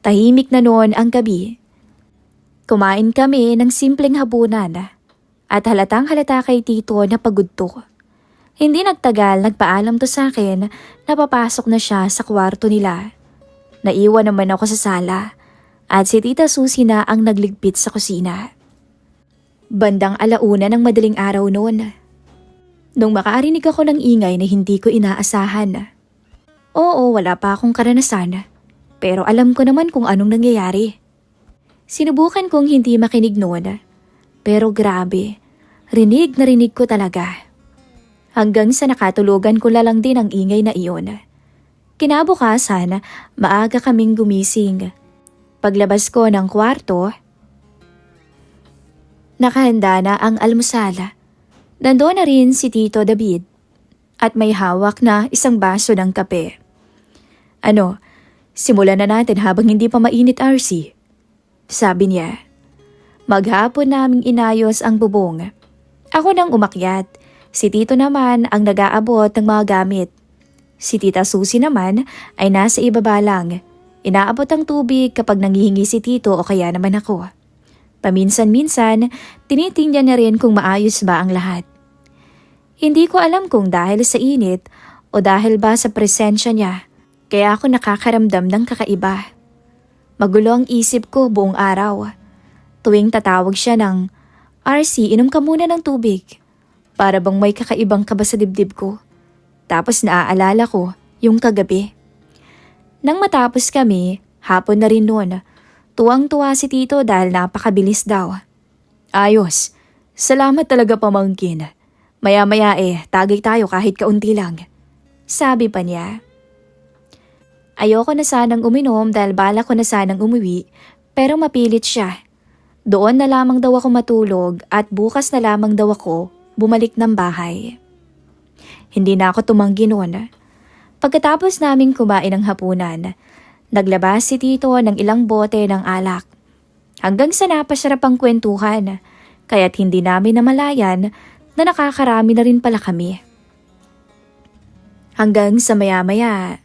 Tahimik na noon ang gabi. Kumain kami ng simpleng hapunan at halatang halata kay Tito na pagod to. Hindi nagtagal nagpaalam to sa akin na papasok na siya sa kwarto nila. Naiwan naman ako sa sala at si Tita Susie na ang nagligpit sa kusina. Bandang 1:00 ng madaling araw noon. Nung makarinig ako ng ingay na hindi ko inaasahan. Oo, wala pa akong karanasan. Pero alam ko naman kung anong nangyayari. Sinubukan kong hindi makinig noon. Pero grabe, rinig na rinig ko talaga. Hanggang sa nakatulugan ko lang din ang ingay na iyon. Kinabukasan, maaga kaming gumising. Paglabas ko ng kwarto, nakahanda na ang almusal. Nandoon na rin si Tito David at may hawak na isang baso ng kape. Ano, simulan na natin habang hindi pa mainit, RC. Sabi niya. Maghapon naming inayos ang bubong. Ako nang umakyat. Si Tito naman ang nag-aabot ng mga gamit. Si Tita Susie naman ay nasa ibaba lang. Inaabot ang tubig kapag nangihingi si Tito o kaya naman ako. Paminsan-minsan, tinitingnan niya rin kung maayos ba ang lahat. Hindi ko alam kung dahil sa init o dahil ba sa presensya niya, kaya ako nakakaramdam ng kakaiba. Magulo ang isip ko buong araw. Tuwing tatawag siya ng, RC, inom ka muna ng tubig. Para bang may kakaibang kaba sa dibdib ko. Tapos naaalala ko yung kagabi. Nang matapos kami, hapon na rin noon. Tuwang-tuwa si Tito dahil napakabilis daw. Ayos. Salamat talaga pamangkin. Maya-maya tagay tayo kahit kaunti lang. Sabi pa niya. Ayoko na sanang uminom dahil bala ko na sanang umuwi, pero mapilit siya. Doon na lamang daw ako matulog at bukas na lamang daw ako bumalik ng bahay. Hindi na ako tumanggi noon. Pagkatapos naming kumain ng hapunan, naglabas si Tito ng ilang bote ng alak. Hanggang sa napasarap ang kwentuhan, kaya't hindi namin namalayan na nakakarami na rin pala kami. Hanggang sa maya-maya,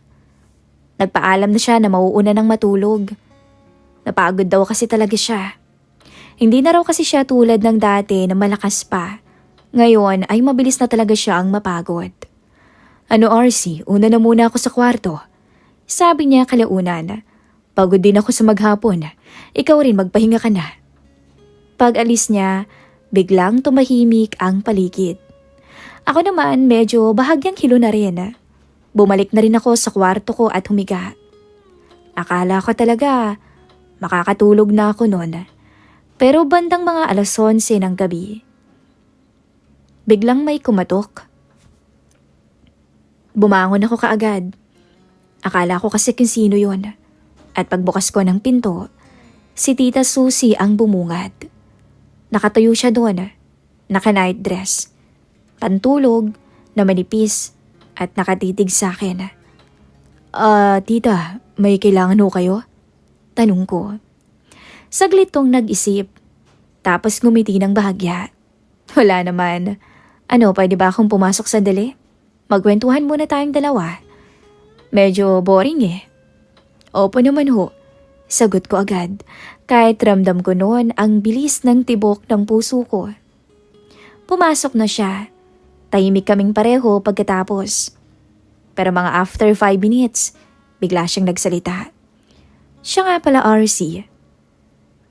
nagpaalam na siya na mauuna ng matulog. Napagod daw kasi talaga siya. Hindi na raw kasi siya tulad ng dati na malakas pa. Ngayon ay mabilis na talaga siya ang mapagod. Ano RC, una na muna ako sa kwarto. Sabi niya kalaunan. Pagod din ako sa maghapon. Ikaw rin magpahinga ka na. Pag alis niya, biglang tumahimik ang paligid. Ako naman medyo bahagyang hilo na rin. Bumalik na rin ako sa kwarto ko at humiga. Akala ko talaga makakatulog na ako noon. Pero bandang mga 11:00 ng gabi. Biglang may kumatok. Bumangon ako kaagad. Akala ko kasi kung sino yun. At pagbukas ko ng pinto, si Tita Susie ang bumungad. Nakatayo siya doon, naka-night dress. Pantulog, na manipis, at nakatitig sa akin. Tita, may kailangan ho kayo? Tanong ko. Saglit tong nag-isip, tapos ngumiti ng bahagya. Wala naman. Ano, pwede ba akong pumasok sandali? Magkwentuhan muna tayong dalawa. Medyo boring Opo naman ho. Sagot ko agad, kahit ramdam ko noon ang bilis ng tibok ng puso ko. Pumasok na siya. Tahimik kaming pareho pagkatapos. Pero mga after 5 minutes, bigla siyang nagsalita. Siya nga pala RC.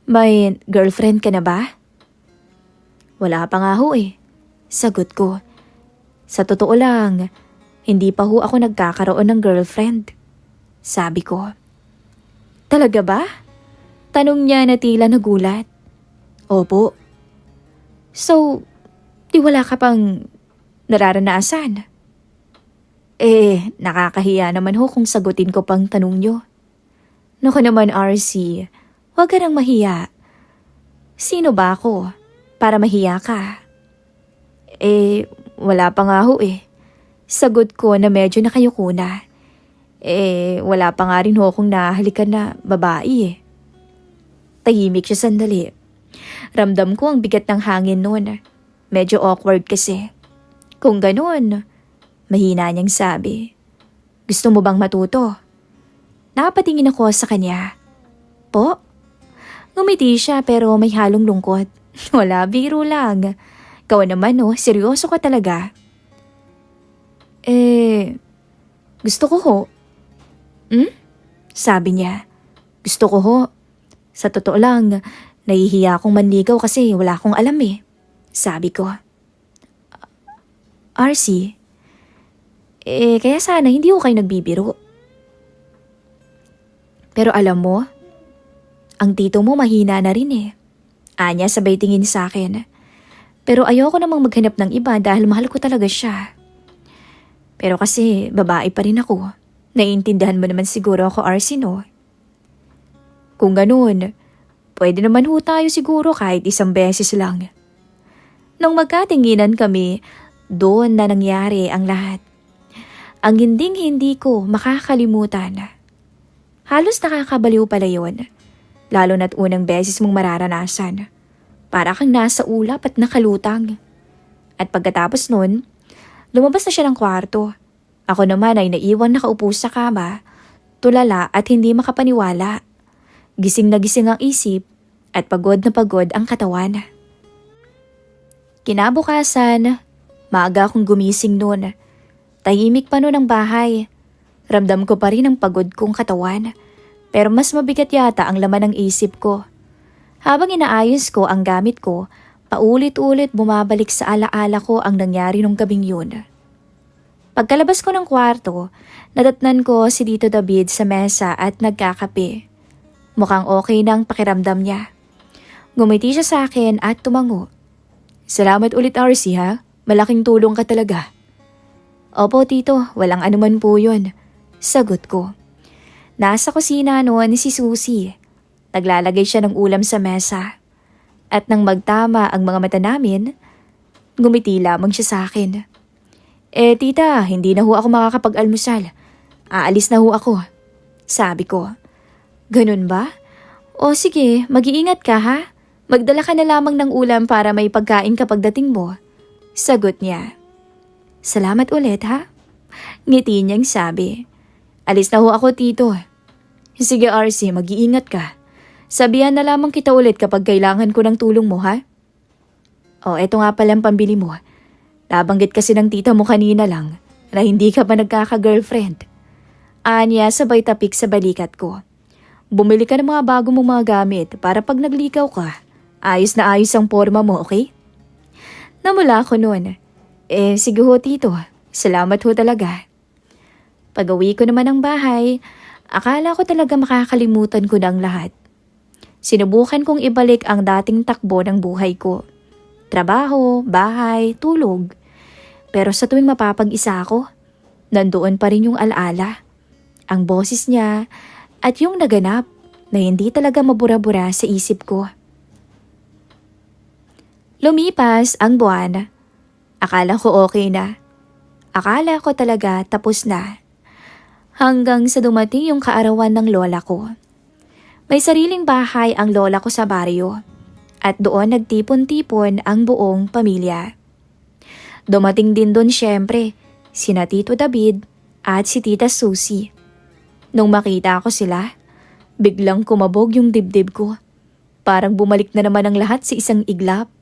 May girlfriend ka na ba? Wala pa nga ho Sagot ko. Sa totoo lang, hindi pa ho ako nagkakaroon ng girlfriend. Sabi ko. Talaga ba? Tanong niya na tila nagulat. Opo. So, di wala ka pang nararanasan? Nakakahiya naman ho kung sagutin ko pang tanong niyo. Naku naman RC, huwag ka nang mahiya. Sino ba ako para mahiya ka? Wala pa nga ho Sagot ko na medyo nakayuko na. Wala pa nga rin ho akong nahalikan na babae Tahimik siya sandali. Ramdam ko ang bigat ng hangin noon. Medyo awkward kasi. Kung ganun, mahina niyang sabi. Gusto mo bang matuto? Napatingin ako sa kanya. Po? Ngumiti siya pero may halong lungkot. Wala, biro lang. Ikaw naman seryoso ka talaga. Gusto ko ho. Sabi niya. Gusto ko ho. Sa totoo lang, nahihiya akong manligaw kasi wala akong alam Sabi ko. RC, kaya sana hindi ko kayo nagbibiro. Pero alam mo, ang tito mo mahina na rin eh. Anya sabay tingin sa akin. Pero ayoko namang maghanap ng iba dahil mahal ko talaga siya. Pero kasi babae pa rin ako. Naiintindihan mo naman siguro ako, RC, no? Kung ganun, pwede naman ho tayo siguro kahit isang beses lang. Nung magkatinginan kami, doon na nangyari ang lahat. Ang hindi ko makakalimutan. Halos nakakabaliw pala yun. Lalo na't unang beses mong mararanasan. Para kang nasa ulap at nakalutang. At pagkatapos nun, lumabas na siya ng kwarto. Ako naman ay naiwan nakaupo sa kama, tulala at hindi makapaniwala. Gising na gising ang isip at pagod na pagod ang katawan. Kinabukasan, maaga akong gumising noon. Tahimik pa noon ang bahay. Ramdam ko pa rin ang pagod kong katawan. Pero mas mabigat yata ang laman ng isip ko. Habang inaayos ko ang gamit ko, paulit-ulit bumabalik sa alaala ko ang nangyari nung gabing yun. Pagkalabas ko ng kwarto, nadatnan ko si Tito David sa mesa at nagkakape. Mukhang okay na ang pakiramdam niya. Ngumiti siya sa akin at tumango. Salamat ulit, RC, ha? Malaking tulong ka talaga. Opo, Tito, walang anuman po yun. Sagot ko. Nasa kusina noon si Susie. Naglalagay siya ng ulam sa mesa. At nang magtama ang mga mata namin, ngumiti lamang siya sa akin. Tita, hindi na ho ako makakapag-almusal. Aalis na ho ako. Sabi ko. Ganun ba? O sige, mag-iingat ka ha. Magdala ka na lamang ng ulam para may pagkain kapag dating mo. Sagot niya. Salamat ulit ha. Ngiti niyang sabi. Alis na ho ako, Tito. Sige, RC, mag-iingat ka. Sabihan na lamang kita ulit kapag kailangan ko ng tulong mo, ha? Eto nga palang pambili mo. Nabanggit kasi ng tita mo kanina lang na hindi ka pa nagkaka-girlfriend. Anya sabay tapik sa balikat ko. Bumili ka ng mga bago mong mga gamit para pag naglikaw ka, ayos na ayos ang forma mo, okay? Namula ako noon. Sige ho, Tito. Salamat ho talaga. Pag-uwi ko naman ng bahay, akala ko talaga makakalimutan ko ng lahat. Sinubukan kong ibalik ang dating takbo ng buhay ko. Trabaho, bahay, tulog. Pero sa tuwing mapapag-isa ako, nandoon pa rin yung alaala. Ang boses niya at yung naganap na hindi talaga mabura-bura sa isip ko. Lumipas ang buwan. Akala ko okay na. Akala ko talaga tapos na. Hanggang sa dumating yung kaarawan ng lola ko. May sariling bahay ang lola ko sa baryo. At doon nagtipon-tipon ang buong pamilya. Dumating din doon syempre sina Tito David at si Tita Susie. Nung makita ko sila, biglang kumabog yung dibdib ko. Parang bumalik na naman ang lahat sa isang iglap.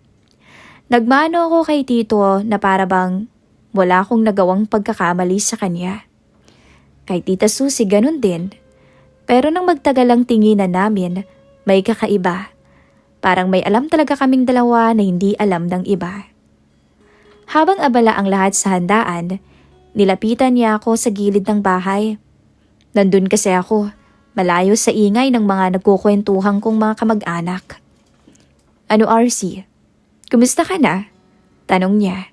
Nagmano ako kay Tito na para bang wala akong nagawang pagkakamali sa kanya. Kay Tita Susie ganun din. Pero nang magtagal ang tinginan namin, may kakaiba. Parang may alam talaga kaming dalawa na hindi alam ng iba. Habang abala ang lahat sa handaan, nilapitan niya ako sa gilid ng bahay. Nandun kasi ako, malayo sa ingay ng mga nagkukwentuhan kong mga kamag-anak. Ano, RC? Kumusta ka na? Tanong niya.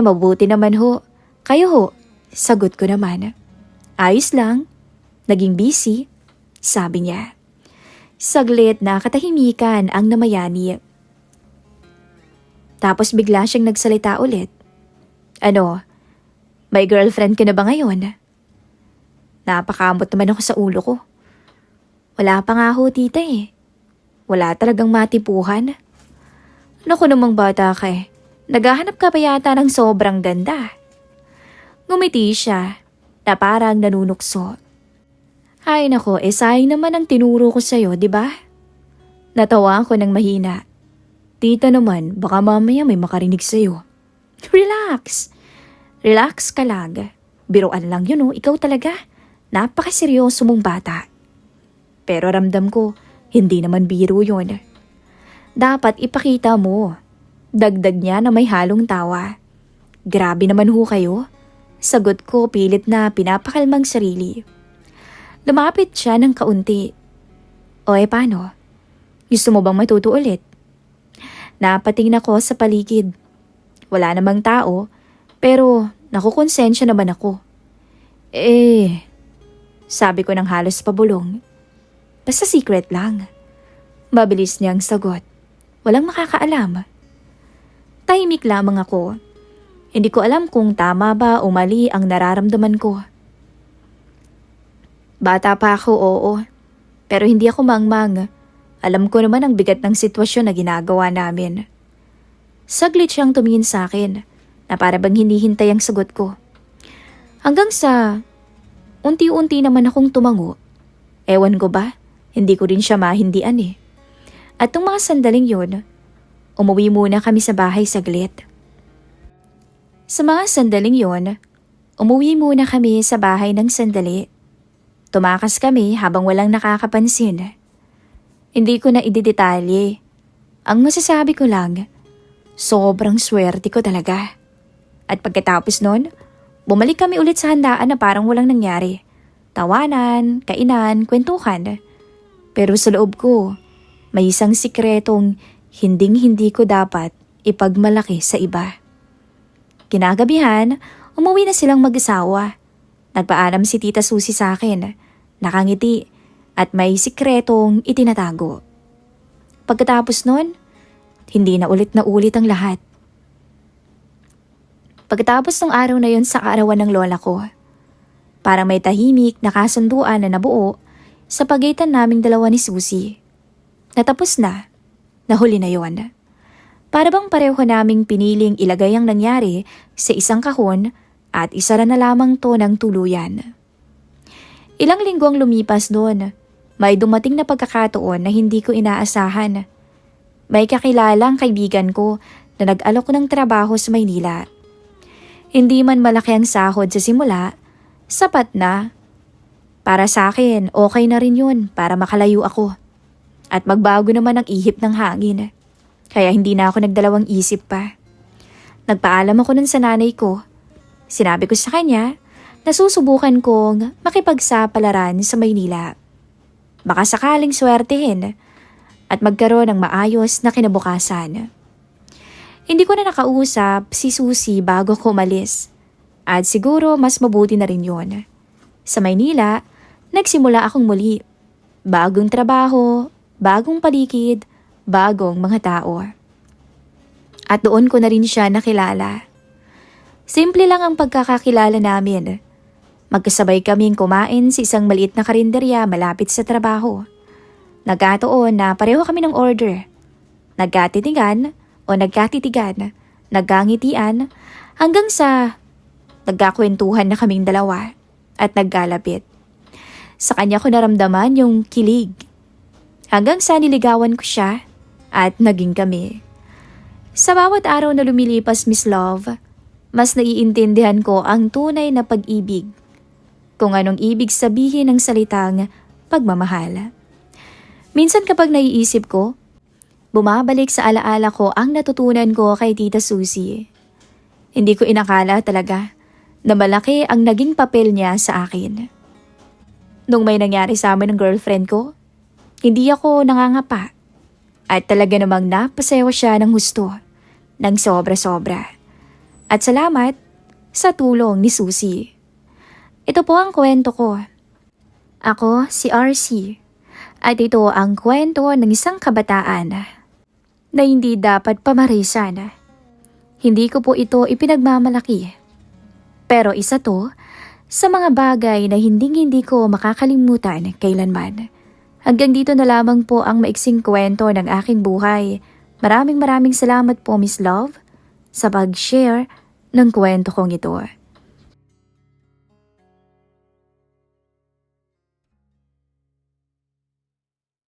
Mabuti naman ho. Kayo ho? Sagot ko naman. Ayos lang. Naging busy. Sabi niya. Saglit na katahimikan ang namayani. Tapos bigla siyang nagsalita ulit. Ano? May girlfriend ka na ba ngayon? Napakamot naman ako sa ulo ko. Wala pa nga ho, tita eh. Wala talagang matipuhan. Naku namang bata ka eh. Naghahanap ka pa yata ng sobrang ganda. Ngumiti siya na parang nanunukso. Ay nako, sayang naman ang tinuro ko sa'yo, di ba? Natawa ako ng mahina. Tita naman, baka mamaya may makarinig sa'yo. Relax. Relax ka lang. Biruan lang yun ikaw talaga. Napakaseryoso mong bata. Pero ramdam ko, hindi naman biro yun. Dapat ipakita mo. Dagdag niya na may halong tawa. Grabe naman ho kayo. Sagot ko pilit na pinapakalmang sarili. Lumapit siya ng kaunti. O paano? Gusto mo bang matuto ulit? Napatingin ako sa paligid. Wala namang tao, pero nakukonsensya naman ako. Sabi ko ng halos pabulong. Basta secret lang. Mabilis niyang sagot. Walang makakaalam. Tahimik lamang ako. Hindi ko alam kung tama ba o mali ang nararamdaman ko. Bata pa ako, oo. Pero hindi ako mangmang. Alam ko naman ang bigat ng sitwasyon na ginagawa namin. Saglit siyang tumingin sa akin na para bang hinihintay ang sagot ko. Hanggang sa unti-unti naman akong tumango. Ewan ko ba, hindi ko rin siya mahindian eh. At nung mga sandaling yun, umuwi muna kami sa bahay saglit. Sa mga sandaling yun, umuwi muna kami sa bahay ng sandali. Tumakas kami habang walang nakakapansin. Hindi ko na ididetalye. Ang masasabi ko lang, sobrang swerte ko talaga. At pagkatapos nun, bumalik kami ulit sa handaan na parang walang nangyari. Tawanan, kainan, kwentuhan. Pero sa loob ko, may isang sikretong hinding-hindi ko dapat ipagmalaki sa iba. Kinagabihan, umuwi na silang mag-asawa. Nagpaalam si Tita Susie sa akin, nakangiti at may sikretong itinatago. Pagkatapos nun, hindi na ulit ang lahat. Pagkatapos ng araw na yon sa kaarawan ng lola ko, parang may tahimik na kasunduan na nabuo sa pagitan naming dalawa ni Susie. Natapos na, nahuli na yon. Para bang pareho naming piniling ilagay ang nangyari sa isang kahon at isara na lamang to ng tuluyan. Ilang linggo ang lumipas doon. May dumating na pagkakataon na hindi ko inaasahan. May kakilalang kaibigan ko na nag-alok ng trabaho sa Maynila. Hindi man malaki ang sahod sa simula, sapat na. Para sa akin, okay na rin yun para makalayo ako. At magbago naman ang ihip ng hangin. Kaya hindi na ako nagdalawang isip pa. Nagpaalam ako nun sa nanay ko. Sinabi ko sa kanya na susubukan kong makipagsapalaran sa Maynila. Baka sakaling swertehin at magkaroon ng maayos na kinabukasan. Hindi ko na nakausap si Susie bago ko umalis. At siguro mas mabuti na rin yun. Sa Maynila, nagsimula akong muli. Bagong trabaho, bagong paligid, bagong mga tao. At doon ko na rin siya nakilala. Simple lang ang pagkakakilala namin. Magkasabay kaming kumain sa isang maliit na karinderya malapit sa trabaho. Nagkataon na pareho kami ng order. Nagkatitigan, nagkangitian, hanggang sa nagkakwentuhan na kaming dalawa at nagkalapit. Sa kanya ko naramdaman yung kilig. Hanggang sa niligawan ko siya at naging kami. Sa bawat araw na lumilipas, Miss Love, mas naiintindihan ko ang tunay na pag-ibig. Kung anong ibig sabihin ng salitang pagmamahal. Minsan kapag naiisip ko, bumabalik sa alaala ko ang natutunan ko kay Tita Susie. Hindi ko inakala talaga na malaki ang naging papel niya sa akin. Nung may nangyari sa amin ng girlfriend ko, hindi ako nangangapa. At talaga namang napasayaw siya ng husto, ng sobra-sobra. At salamat sa tulong ni Susie. Ito po ang kwento ko. Ako si RC. At ito ang kwento ng isang kabataan na hindi dapat pamarisan. Hindi ko po ito ipinagmamalaki. Pero isa to sa mga bagay na hindi ko makakalimutan kailanman. Hanggang dito na lamang po ang maiksing kwento ng aking buhay. Maraming salamat po, Miss Love, sa pag-share ng kwento kong ito.